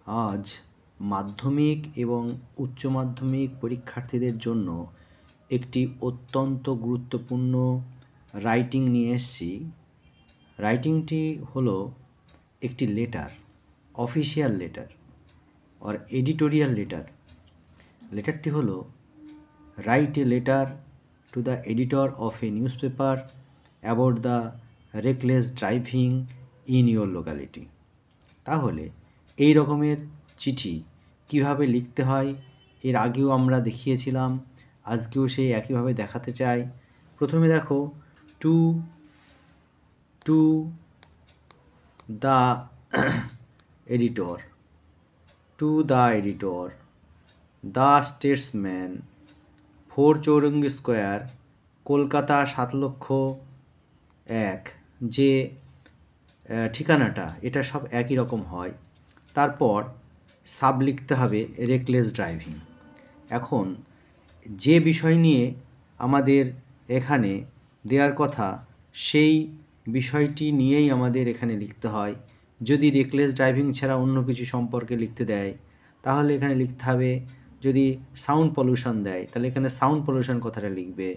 আজ মাধ্যমিক এবং উচ্চ মাধ্যমিক পরীক্ষার্থীদের জন্য একটি অত্যন্ত গুরুত্বপূর্ণ রাইটিং নিয়ে এসেছি। রাইটিংটি হলো একটি letter, official letter or editorial letter. লেটারটি হলো write a letter to the editor of a newspaper about the reckless driving in your locality. তাহলে এই রকমের চিঠি কিভাবে লিখতে হয় এর আগেও আমরা দেখিয়েছিলাম, আজকেও সেই একইভাবে দেখাতে চাই। প্রথমে দেখো, two the editor, two the editor, the Statesman, 4 Chowringhee square, Kolkata 7,01,000, যে ঠিকানাটা এটা সব একই রকম হয়। তারপর সাব লিখতে হবে রেকলেস ড্রাইভিং। এখন যে বিষয় নিয়ে আমাদের এখানে দেওয়ার কথা সেই বিষয়টি নিয়েই আমাদের এখানে লিখতে হয়। যদি রেকলেস ড্রাইভিং ছাড়া অন্য কিছু সম্পর্কে লিখতে দেয় তাহলে এখানে লিখতে হবে, যদি সাউন্ড পলিউশন দেয় তাহলে এখানে সাউন্ড পলিউশন কথাটা লিখবে।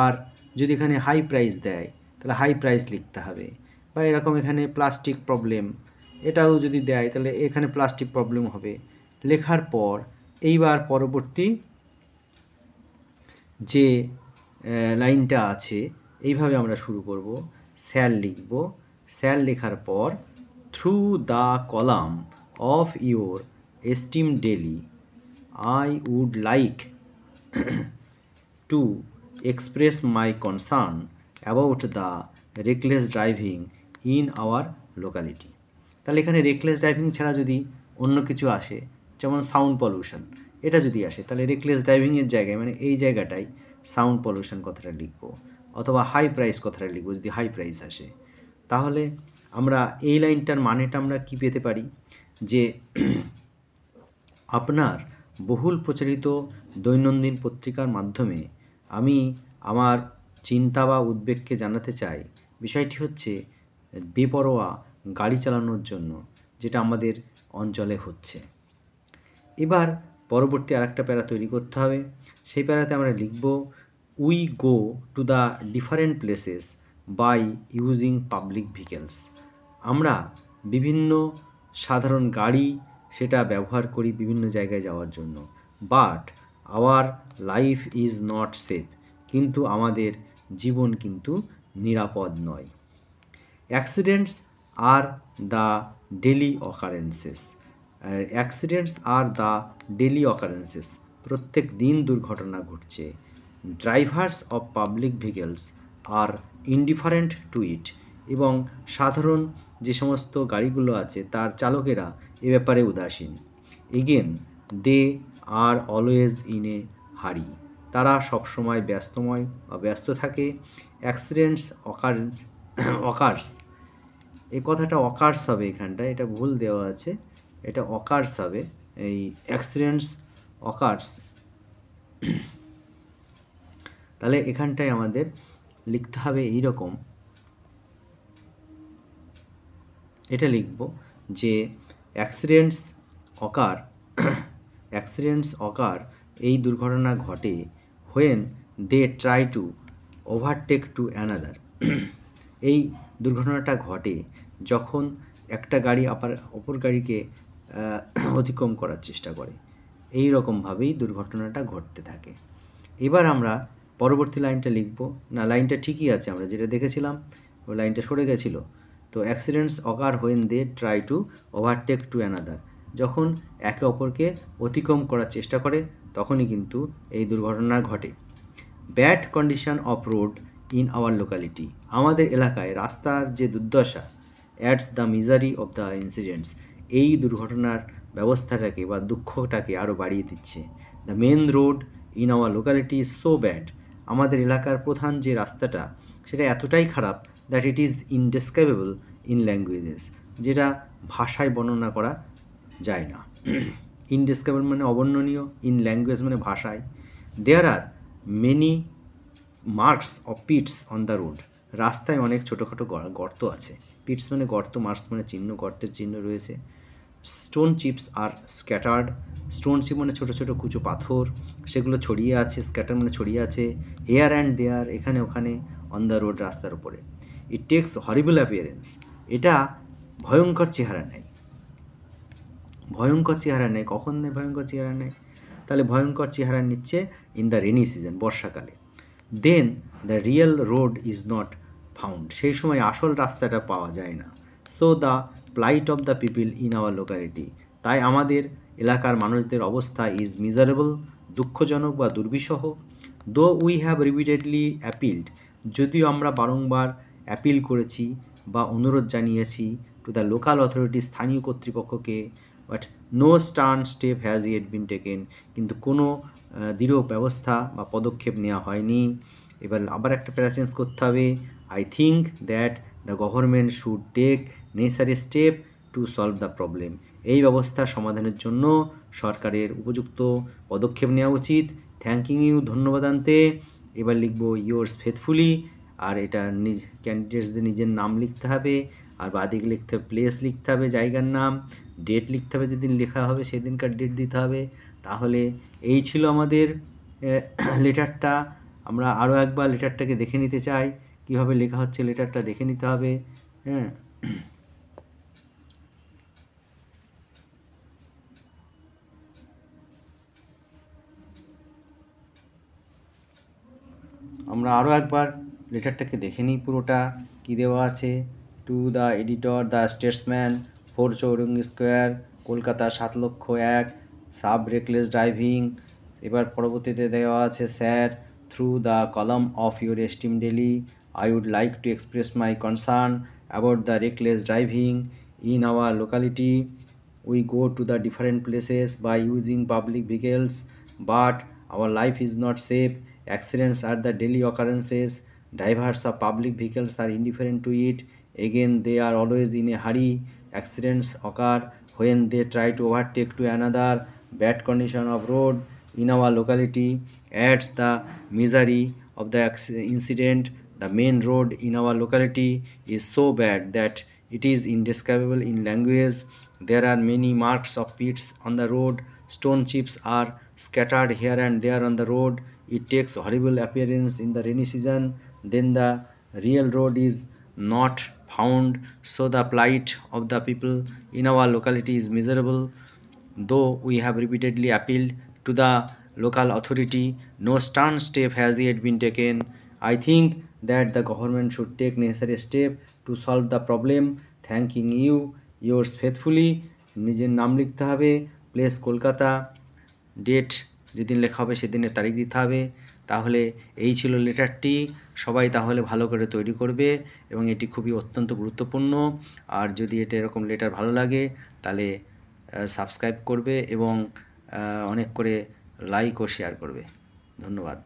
আর যদি এখানে হাই প্রাইস দেয় তাহলে হাই প্রাইস লিখতে হবে। বা এরকম এখানে প্লাস্টিক প্রবলেম এটাও যদি দেয় তাহলে এখানে প্লাস্টিক প্রবলেম হবে। লেখার পর এইবার পরবর্তী যে লাইনটা আছে এইভাবে আমরা শুরু করব। স্যার লিখব। স্যার লেখার পর through the column of your esteem daily I would like to express my concern about the reckless driving in our locality. তাহলে এখানে রেকলেস ড্রাইভিং ছাড়া যদি অন্য কিছু আসে, যেমন সাউন্ড পলিউশন, এটা যদি আসে তাহলে রেকলেস ড্রাইভিংয়ের জায়গায় মানে এই জায়গাটায় সাউন্ড পলিউশন কথাটা লিখব, অথবা হাই প্রাইস কথাটা লিখব যদি হাই প্রাইস আসে। তাহলে আমরা এই লাইনটার মানেটা আমরা কী পেতে পারি, যে আপনার বহুল প্রচারিত দৈনন্দিন পত্রিকার মাধ্যমে আমি আমার চিন্তা বা উদ্বেগকে জানাতে চাই। বিষয়টি হচ্ছে বেপরোয়া গাড়ি চালানোর জন্য যেটা আমাদের অঞ্চলে হচ্ছে। এবার পরবর্তী আরেকটা প্যারা তৈরি করতে হবে। সেই প্যারাতে আমরা লিখব, we go to the different places by using public vehicles. আমরা বিভিন্ন সাধারণ গাড়ি সেটা ব্যবহার করি বিভিন্ন জায়গায় যাওয়ার জন্য। But our life is not safe, কিন্তু আমাদের জীবন কিন্তু নিরাপদ নয়। Accidents are the daily occurrences. Accidents are the daily occurrences, প্রত্যেক দিন দুর্ঘটনা ঘটছে। Drivers of public vehicles are indifferent to it, এবং সাধারণ যে সমস্ত গাড়িগুলো আছে তার চালকেরা এ ব্যাপারে উদাসীন। Again they are always in a hurry, তারা সবসময় ব্যস্ত থাকে। অ্যাক্সিডেন্টস অকার্স, এই কথাটা অকার্স হবে এখানটায়, এটা ভুল দেওয়া আছে, এটা অকার্স হবে। এই অ্যাক্সিডেন্টস অকার্স, তাহলে এখানটায় আমাদের লিখতে হবে এই রকম, এটা লিখব যে অ্যাক্সিডেন্টস অকার, এই দুর্ঘটনা ঘটে when they try to overtake to another. এই দুর্ঘটনাটা ঘটে যখন একটা গাড়ি অপর গাড়িকে অতিক্রম করার চেষ্টা করে। এই রকমভাবেই দুর্ঘটনাটা ঘটতে থাকে। এবার আমরা পরবর্তী লাইনটা লিখব। না, লাইনটা ঠিকই আছে, আমরা যেটা দেখেছিলাম ওই লাইনটা সরে গেছিলো। তো accidents occur when they try to overtake to another, যখন একে অপরকে অতিক্রম করার চেষ্টা করে তখনই কিন্তু এই দুর্ঘটনা ঘটে। Bad condition of road in our locality, আমাদের এলাকায় রাস্তার যে দুর্দশা, adds the misery of the incidents, এই দুর্ঘটনার ব্যবস্থাটাকে বা দুঃখটাকে আরও বাড়িয়ে দিচ্ছে। The main road in our locality is so bad, আমাদের এলাকার প্রধান যে রাস্তাটা সেটা এতটাই খারাপ, that it is indescribable in languages, যেটা ভাষায় বর্ণনা করা যায় না। ইনডেসক্রাইবেবল মানে অবর্ণনীয়, ইন ল্যাঙ্গুয়েজ মানে ভাষায়। There are many marks of pits on the road, রাস্তায় অনেক ছোটোখাটো গর্ত আছে। পিটস মানে গর্ত, মার্কস মানে চিহ্ন, গর্তের চিহ্ন রয়েছে। স্টোন চিপস আর স্ক্যাটার্ড। স্টোন চিপ মানে ছোটো ছোটো কুচো পাথর, সেগুলো ছড়িয়ে আছে। স্ক্যাটার মানে ছড়িয়ে আছে হেয়ার অ্যান্ড দেয়ার, এখানে ওখানে, অন দ্য রোড, রাস্তার উপরে। ইট টেক্স হরিবল অ্যাপিয়ারেন্স, এটা ভয়ঙ্কর চেহারা নেয়। ভয়ঙ্কর চেহারা নেয় কখন নেয়? ভয়ঙ্কর চেহারা নেয় তাহলে ভয়ঙ্কর চেহারা নিচ্ছে ইন দ্য রেনি সিজন, বর্ষাকালে। Then the real road is not found, সেই সময় আসল রাস্তাটা পাওয়া যায় না। So the plight of the people in our locality, তাই আমাদের এলাকার মানুষদের অবস্থা ইজ মিজারেবল, দুঃখজনক বা দুর্বিষহ। দো উই হ্যাভ রিপিটেডলি অ্যাপিলড, যদিও আমরা বারংবার অ্যাপিল করেছি বা অনুরোধ জানিয়েছি টু দ্য লোকাল অথরিটি, স্থানীয় কর্তৃপক্ষকে, but no stern step has yet been taken, কিন্তু কোনো দৃঢ় ব্যবস্থা বা পদক্ষেপ নেওয়া হয়নি। এবার আবার একটা প্যারাসেন্স করতে হবে। I think that the government should take necessary step to solve the problem, এই ব্যবস্থার সমাধানের জন্য সরকারের উপযুক্ত পদক্ষেপ নেওয়া উচিত। থ্যাংকিং ইউ, ধন্যবাদ আনতে। এবার লিখবো ইয়োর্স ফেথফুলি, আর এটা ক্যান্ডিডেটসদের নিজের নাম লিখতে হবে, আর বাদিকে লিখতে হবে প্লেস, লিখতে হবে জায়গার নাম, ডেট লিখতে হবে, যেদিন লেখা হবে সেদিনকার ডেট দিতে হবে। তাহলে এই ছিল আমাদের লেটারটা। আমরা আরও একবার লেটারটাকে দেখে নিতে চাই, কীভাবে লেখা হচ্ছে লেটারটা দেখে নিতে হবে। হ্যাঁ, আমরা আরও একবার লেটারটাকে দেখে নিই পুরোটা কী দেওয়া আছে। To the editor, the Statesman, 4 Chowringhee square, Kolkata 7,01,000, sub reckless driving. এবার পরবর্তীতে দেওয়া আছে, sir, through the column of your esteem daily I would like to express my concern about the reckless driving in our locality. We go to the different places by using public vehicles, but our life is not safe. Accidents are the daily occurrences. Drivers of public vehicles are indifferent to it. Again, they are always in a hurry. Accidents occur when they try to overtake to another. Bad condition of road in our locality adds the misery of the incident. The main road in our locality is so bad that it is indescribable in language. There are many marks of pits on the road. Stone chips are scattered here and there on the road. It takes horrible appearance in the rainy season. Then the real road is not found. So the plight of the people in our locality is miserable. Though we have repeatedly appealed to the local authority, no stern step has yet been taken. I think that the government should take necessary step to solve the problem. Thanking you, yours faithfully, নিজের নাম লিখতে হবে, place Kolkata, date যেদিন লেখা হবে সেদিনের তারিখ দিতে হবে। তাহলে এই ছিল লেটারটি। সবাই তাহলে ভালো করে তৈরি করবে এবং এটি খুবই অত্যন্ত গুরুত্বপূর্ণ। আর যদি এটা এরকম লেটার ভালো লাগে তাহলে সাবস্ক্রাইব করবে এবং অনেক করে লাইক ও শেয়ার করবে। ধন্যবাদ।